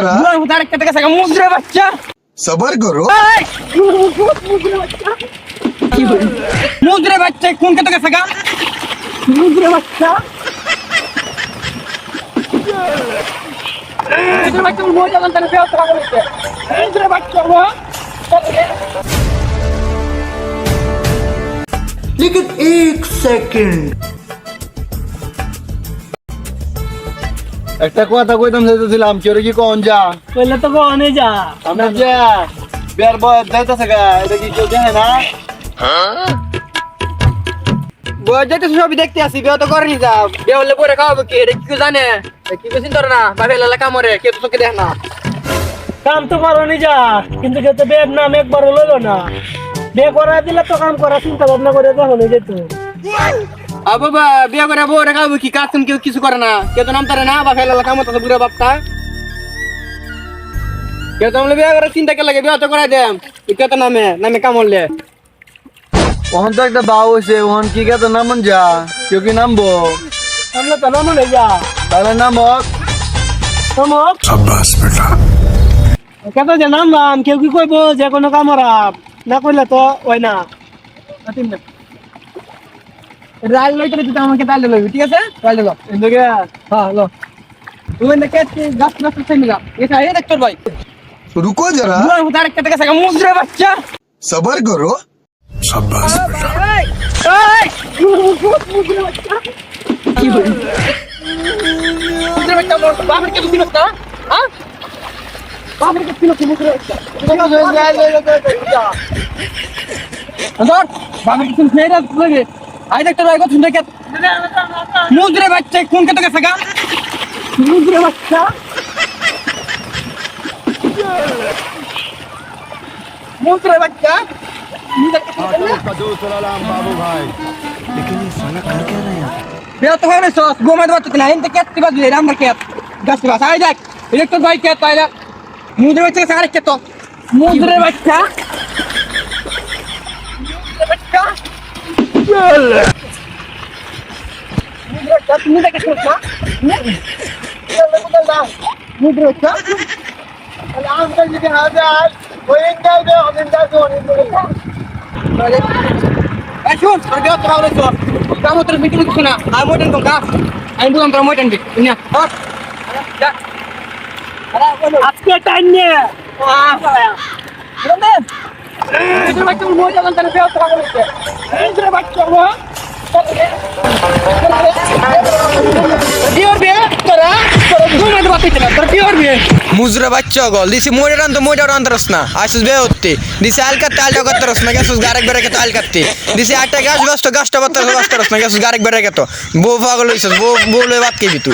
उधार के सगा मुद्रे बच्चा सबर करो। मुद्रे बच्चे कौन के सगा मुद्रे बच्चा मुद्रे बच्चा मोजा अंतर पे उतरा करते मुद्रे बच्चा वो लेकिन एक सेकंड একটা কথা কইতাম চাইতেছিলাম কেউ কি কোন যা पहले तो कौन है जा আমরা যা বের বয় যাইতাছে গা এটা কি কেউ জানে না বয় যেতে সবই দেখতে আসি বিয়ে তো করেনি যা বিয়ে হলে পরে খাওয়াবো কি এটা কি জানে কি কিছু তোর না ভাবে লালা কামরে কেউ তো তোকে দেখ না কাম তো করো নি যা কিন্তু যেতে বের নাম একবার হলো না বে করা দিলে তো কাম করা চিন্তা ভাবনা করে দেখো না যেত বাবা বিয়ে করে বউ রে খাওয়াবো কি কাজ তুমি কেউ কিছু করে না কেউ তো নাম তারে না বা ফেলা কাম তো বুড়া বাপটা কেউ তো আমলে বিয়ে করে চিন্তা কে লাগে বিয়ে তো করে দেম কেউ তো নামে নামে কাম হলে ওহন তো একটা বাউ হইছে ওহন কি কে তো নামন যা কেউ কি নামবো আমরা তো নাম লই যা তাহলে নামক সমক শাবাশ বেটা কত যে নাম নাম কেউ কি কইবো যে কোনো কাম রাব না কইলে তো ওই না রাল লইতে তুই আমাকে তালে লইবি ঠিক আছে তালে লো এদিকে হ্যাঁ লো তুমি না কে গাছ গাছ থেকে মিলা এটা এই ডাক্তার ভাই रुको जरा বুড়া উধার के सगा मुद्रे बच्चा सबर करो शाबाश बेटा मुद्रे बच्चा की बोली मुद्रे बच्चा बाहर के दूसरी बच्चा हां बाहर के तीनों मुद्रे बच्चा अंदर बाहर के तीन फेरा लगे आई डॉक्टर भाई को सुन के मुद्रे बच्चे कौन के सगा मुद्रे बच्चा मुद्रे बच्चा बाबू भाई बेटा तो है ना सॉस गोमा दवा तो नहीं तो क्या तिबा दे राम के गस बस आ जा इलेक्ट्रिक बाइक के पाइला मुद्रे बच्चे सारे के तो मुद्रे बच्चा बच्चा चल मुद्रे बच्चा तुम देख के सोचा मुद्रे बच्चा अरे आम कर के हां कोई इंदा दे इंदा दो শুন আর কেউ তোরা বলেছ কাম তোর মিটিং কিছু না আর মোটেন কম কাজ আমি বললাম তোর মোটেন দিক না আজকে টাইম নে मुजरा बच्चा गल दिसी मोटर अंतरस ना आसुस बे होते दिसी आल का ताल करतरस ना गसुस गारक बेरे के ताल करते दिसी आटा गाछ गस्त गस्त बत्तर गस्तरस ना गसुस गारक बेरे के तो बो पागल होइस बो बोले बात के भी तू